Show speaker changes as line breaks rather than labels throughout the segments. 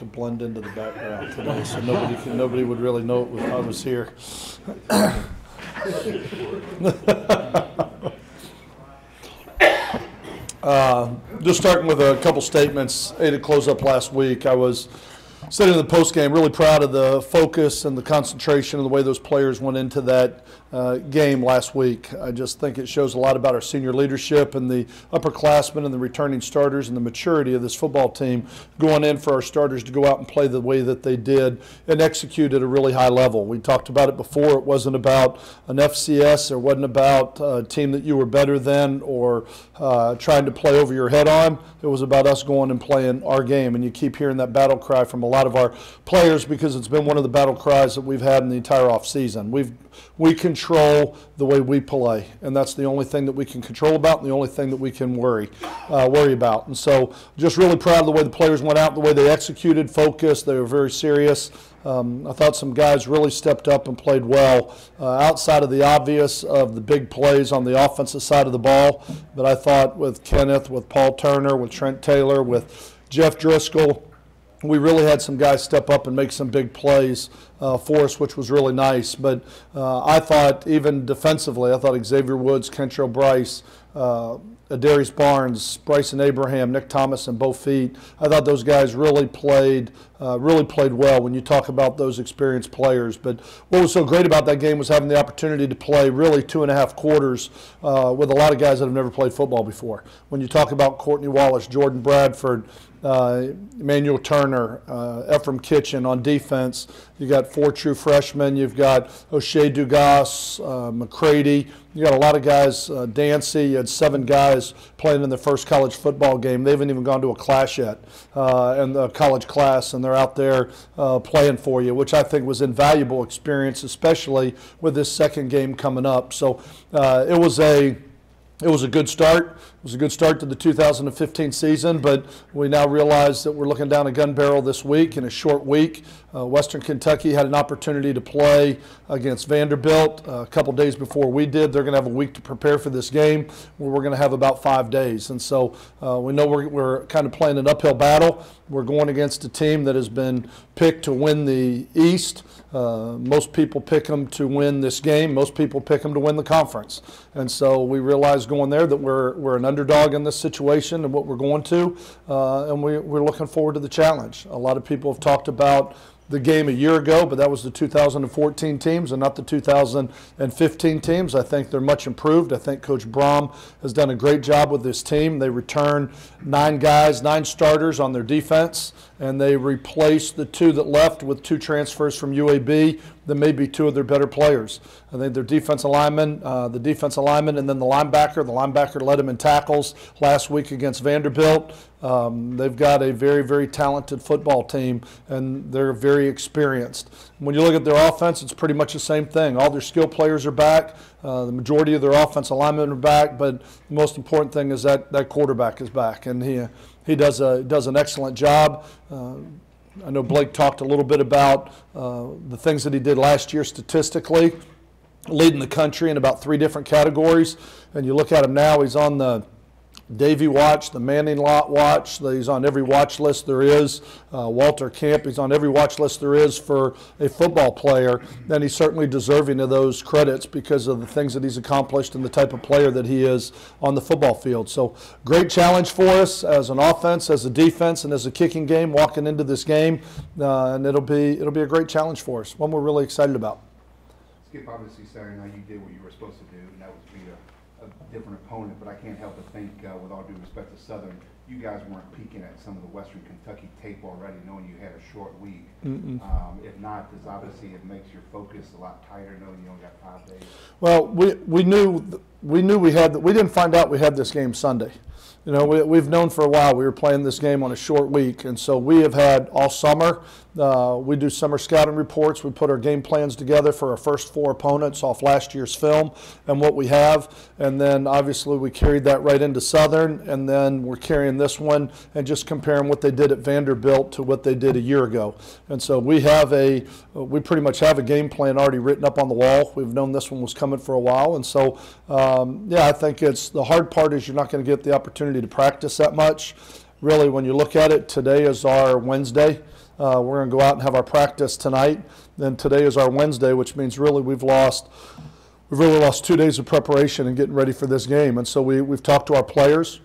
to blend into the background today, so nobody would really know I was here. Just starting with a couple statements. To close up last week, I was sitting in the post game, really proud of the focus and the concentration and the way those players went into that game last week. I just think it shows a lot about our senior leadership and the upperclassmen and the returning starters and the maturity of this football team going in for our starters to go out and play the way that they did and execute at a really high level. We talked about it before. It wasn't about an FCS. It wasn't about a team that you were better than or trying to play over your head on. It was about us going and playing our game, and you keep hearing that battle cry from a lot of our players because it's been one of the battle cries that we've had in the entire offseason. We control the way we play, and that's the only thing that we can control about and the only thing that we can worry about. And so just really proud of the way the players went out, the way they executed, focused. They were very serious. I thought some guys really stepped up and played well outside of the obvious of the big plays on the offensive side of the ball. But I thought with Kenneth, with Paul Turner, with Trent Taylor, with Jeff Driscoll, we really had some guys step up and make some big plays for us, which was really nice. But I thought even defensively, I thought Xavier Woods, Kentrell Bryce, Darius Barnes, Bryson Abraham, Nick Thomas, and Bo Feet, I thought those guys really played well when you talk about those experienced players. But what was so great about that game was having the opportunity to play really 2.5 quarters with a lot of guys that have never played football before. When you talk about Courtney Wallace, Jordan Bradford, Emmanuel Turner, Ephraim Kitchen on defense. You got 4 true freshmen. You've got O'Shea Dugas, McCready. You got a lot of guys, Dancy. You had 7 guys playing in their first college football game. They haven't even gone to a class yet, in the college class, and they're out there playing for you, which I think was invaluable experience, especially with this second game coming up. So it was a good start. It was a good start to the 2015 season, but we now realize that we're looking down a gun barrel this week in a short week. Western Kentucky had an opportunity to play against Vanderbilt a couple days before we did. They're going to have a week to prepare for this game, where we're going to have about 5 days. And so we know we're kind of playing an uphill battle. We're going against a team that has been picked to win the East. Most people pick them to win this game. Most people pick them to win the conference. And so we realize going there that we're an underdog in this situation and what we're going to, and we're looking forward to the challenge. A lot of people have talked about the game a year ago, but that was the 2014 teams and not the 2015 teams. I think they're much improved. I think Coach Brom has done a great job with this team. They return 9 starters on their defense, and they replaced the 2 that left with 2 transfers from UAB that may be 2 of their better players. I think their defensive lineman, and then the linebacker led them in tackles last week against Vanderbilt. They've got a very, very talented football team, and they're very experienced. When you look at their offense, it's pretty much the same thing. All their skill players are back. The majority of their offensive linemen are back, but the most important thing is that quarterback is back, and he does an excellent job. I know Blake talked a little bit about the things that he did last year statistically, leading the country in about 3 different categories. And you look at him now, he's on the Davy watch, the Manning lot watch. He's on every watch list there is. Walter Camp, he's on every watch list there is for a football player. And he's certainly deserving of those credits because of the things that he's accomplished and the type of player that he is on the football field. So great challenge for us as an offense, as a defense, and as a kicking game walking into this game. And it'll be a great challenge for us, one we're really excited about.
Skip, obviously Saturday night you did what you were supposed to do, and that was beat a different opponent, but I can't help but think, with all due respect to Southern, you guys weren't peeking at some of the Western Kentucky tape already, knowing you had a short week. If not, because obviously it makes your focus a lot tighter, knowing you only got 5 days.
Well, we knew we didn't find out we had this game Sunday. You know, we've known for a while we were playing this game on a short week, and so we have had all summer. We do summer scouting reports. We put our game plans together for our first 4 opponents off last year's film and what we have, and then obviously we carried that right into Southern, and then we're carrying this one and just comparing what they did at Vanderbilt to what they did a year ago. And so we pretty much have a game plan already written up on the wall. We've known this one was coming for a while, and so I think the hard part is you're not going to get the opportunity to practice that much. Really, when you look at it, today is our Wednesday. We're going to go out and have our practice tonight. Then today is our Wednesday, which means really we've really lost 2 days of preparation and getting ready for this game. And so we've talked to our players.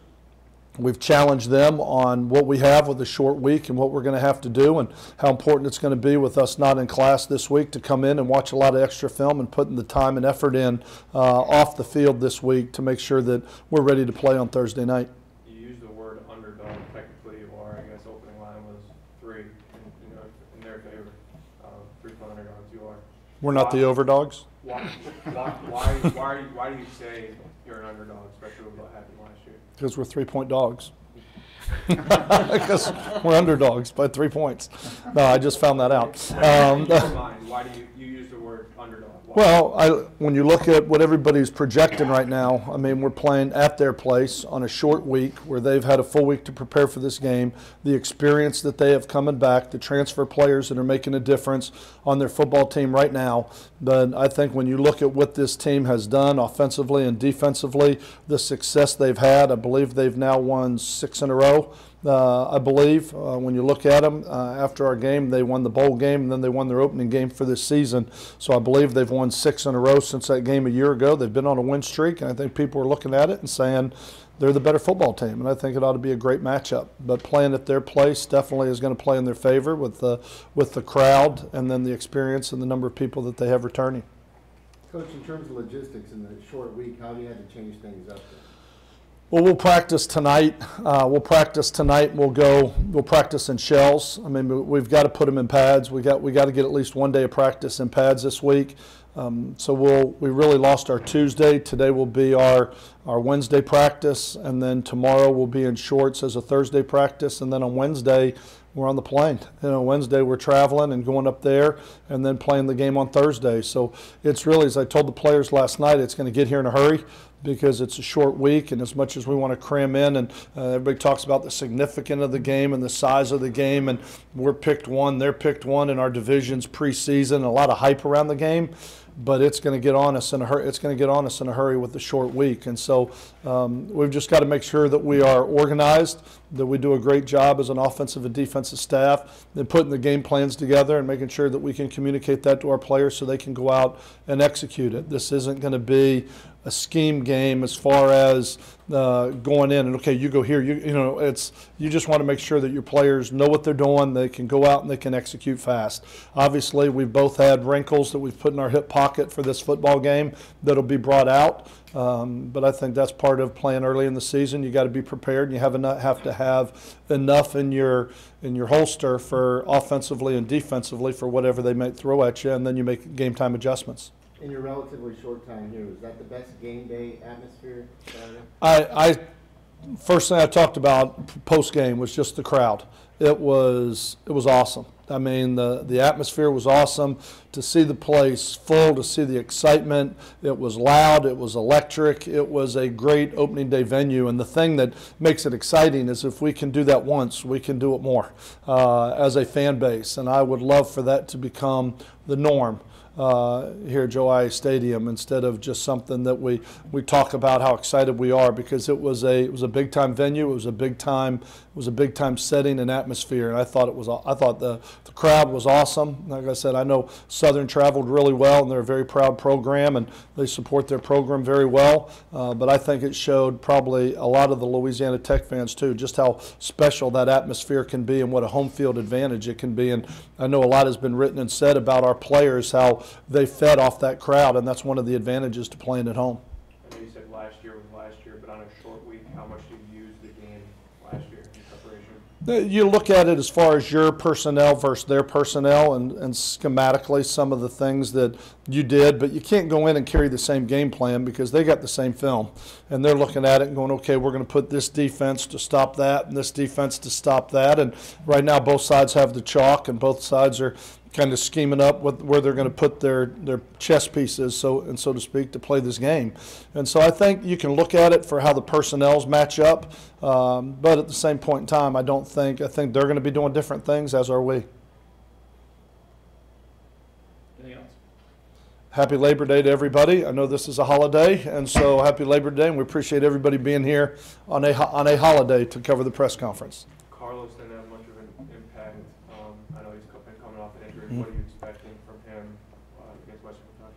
We've challenged them on what we have with a short week and what we're going to have to do and how important it's going to be with us not in class this week to come in and watch a lot of extra film and putting the time and effort in off the field this week to make sure that we're ready to play on Thursday night.
You used the word underdog. Technically, or I guess opening line was 3, in their favor. 3-point underdogs you are.
We're not the overdogs?
Why do you say you're an underdog, especially with what happened last year?
Because we're 3-point dogs. Because we're underdogs by 3 points. No, I just found that out.
In your mind, why do you use the word underdog? Why?
Well, when you look at what everybody's projecting right now, I mean, we're playing at their place on a short week where they've had a full week to prepare for this game, the experience that they have coming back, the transfer players that are making a difference on their football team right now. But I think when you look at what this team has done offensively and defensively, the success they've had, I believe they've now won 6 in a row. I believe when you look at them after our game, they won the bowl game and then they won their opening game for this season. So I believe they've won 6 in a row since that game a year ago. They've been on a win streak, and I think people are looking at it and saying they're the better football team, and I think it ought to be a great matchup. But playing at their place definitely is going to play in their favor with the crowd and then the experience and the number of people that they have returning.
Coach, in terms of logistics in the short week, how have you had to change things up there?
Well, we'll practice tonight. We'll practice in shells. I mean, we've got to put them in pads. We got to get at least 1 day of practice in pads this week. So we really lost our Tuesday. Today will be our Wednesday practice, and then tomorrow we'll be in shorts as a Thursday practice, and then on Wednesday we're on the plane. Wednesday we're traveling and going up there and then playing the game on Thursday. So it's really, as I told the players last night, it's going to get here in a hurry because it's a short week, and as much as we want to cram in, and everybody talks about the significance of the game and the size of the game, and we're picked 1, they're picked 1 in our divisions preseason, a lot of hype around the game. But it's going to get on us in a hurry. It's going to get on us in a hurry with the short week, and so we've just got to make sure that we are organized, that we do a great job as an offensive and defensive staff, and putting the game plans together and making sure that we can communicate that to our players so they can go out and execute it. This isn't going to be a scheme game as far as going in and, okay, you go here. You just want to make sure that your players know what they're doing. They can go out and they can execute fast. Obviously, we've both had wrinkles that we've put in our hip pocket for this football game that'll be brought out. But I think that's part of playing early in the season. You got to be prepared, and you have to have enough in your holster for offensively and defensively for whatever they might throw at you, and then you make game time adjustments.
In your relatively short time here, was that the best game day atmosphere Saturday?
First thing I talked about post game was just the crowd. It was awesome. I mean, the atmosphere was awesome. To see the place full, to see the excitement, it was loud, it was electric, it was a great opening day venue. And the thing that makes it exciting is if we can do that once, we can do it more as a fan base. And I would love for that to become the norm here at Joe Ice Stadium, instead of just something that we talk about how excited we are, because it was a big time venue. It was a big time setting and atmosphere, and I thought the crowd was awesome. Like I said, I know Southern traveled really well, and they're a very proud program, and they support their program very well. But I think it showed probably a lot of the Louisiana Tech fans too, just how special that atmosphere can be and what a home field advantage it can be. And I know a lot has been written and said about our players, how they fed off that crowd, and that's one of the advantages to playing at home.
I know you said last year was last year, but on a short week, how much did you use the game last year in preparation?
You look at it as far as your personnel versus their personnel, and schematically some of the things that you did, but you can't go in and carry the same game plan because they got the same film, and they're looking at it and going, okay, we're going to put this defense to stop that and this defense to stop that. And right now both sides have the chalk, and both sides are kind of scheming up where they're going to put their chess pieces, so to speak, to play this game. And so I think you can look at it for how the personnels match up, but at the same point in time, I think they're going to be doing different things, as are we.
Anything else?
Happy Labor Day to everybody. I know this is a holiday, and so happy Labor Day, and we appreciate everybody being here on a holiday to cover the press conference.
Carlos didn't have much of an impact. I know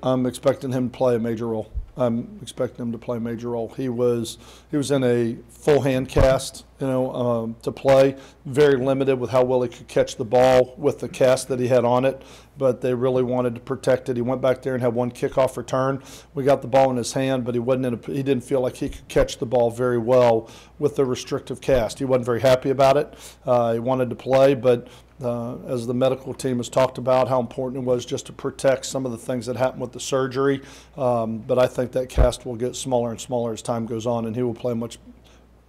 I'm expecting him to play a major role. I'm expecting him to play a major role. He was in a full hand cast, to play. Very limited with how well he could catch the ball with the cast that he had on it, but they really wanted to protect it. He went back there and had one kickoff return. We got the ball in his hand, but he he didn't feel like he could catch the ball very well with the restrictive cast. He wasn't very happy about it. He wanted to play, but as the medical team has talked about how important it was just to protect some of the things that happened with the surgery. But I think that cast will get smaller and smaller as time goes on, and he will play a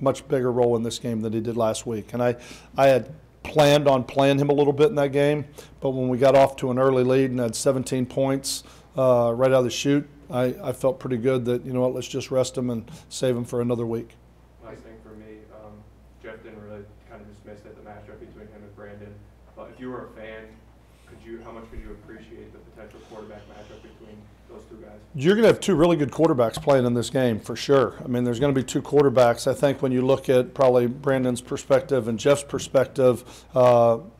much bigger role in this game than he did last week. And I had planned on playing him a little bit in that game, but when we got off to an early lead and had 17 points right out of the chute, I felt pretty good that, let's just rest him and save him for another week.
Nice thing for me, Jeff didn't really kind of dismiss it, the matchup between him and Brandon. But if you were a fan, how much could you appreciate the potential quarterback matchup between those two guys?
You're going to have two really good quarterbacks playing in this game for sure. I mean, there's going to be two quarterbacks. I think when you look at probably Brandon's perspective and Jeff's perspective,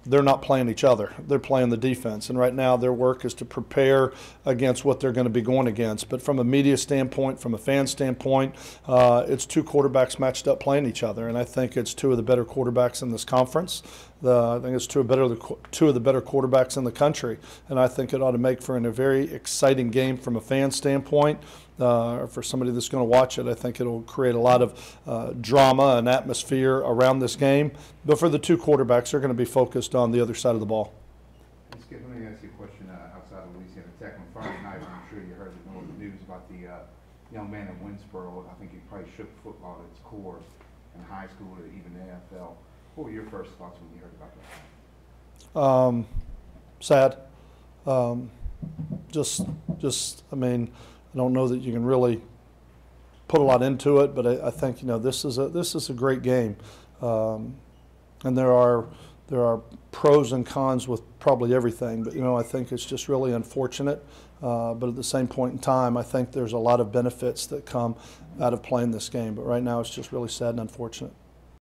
they're not playing each other. They're playing the defense. And right now their work is to prepare against what they're going to be going against. But from a media standpoint, from a fan standpoint, it's two quarterbacks matched up playing each other. And I think it's two of the better quarterbacks in this conference. I think it's two of the better quarterbacks in the country. And I think it ought to make for a very exciting game from a fan standpoint. For somebody that's going to watch it, I think it'll create a lot of drama and atmosphere around this game. But for the two quarterbacks, they're going to be focused on the other side of the ball.
Skip, let me ask you a question outside of Louisiana Tech. On Friday night, I'm sure you heard the news about the young man in Winsboro. I think he probably shook football at its core in high school or even the NFL. What were your first thoughts when you heard about that?
Sad. I mean, I don't know that you can really put a lot into it, but I think this is a great game, and there are pros and cons with probably everything. But I think it's just really unfortunate. But at the same point in time, I think there's a lot of benefits that come out of playing this game. But right now, it's just really sad and unfortunate.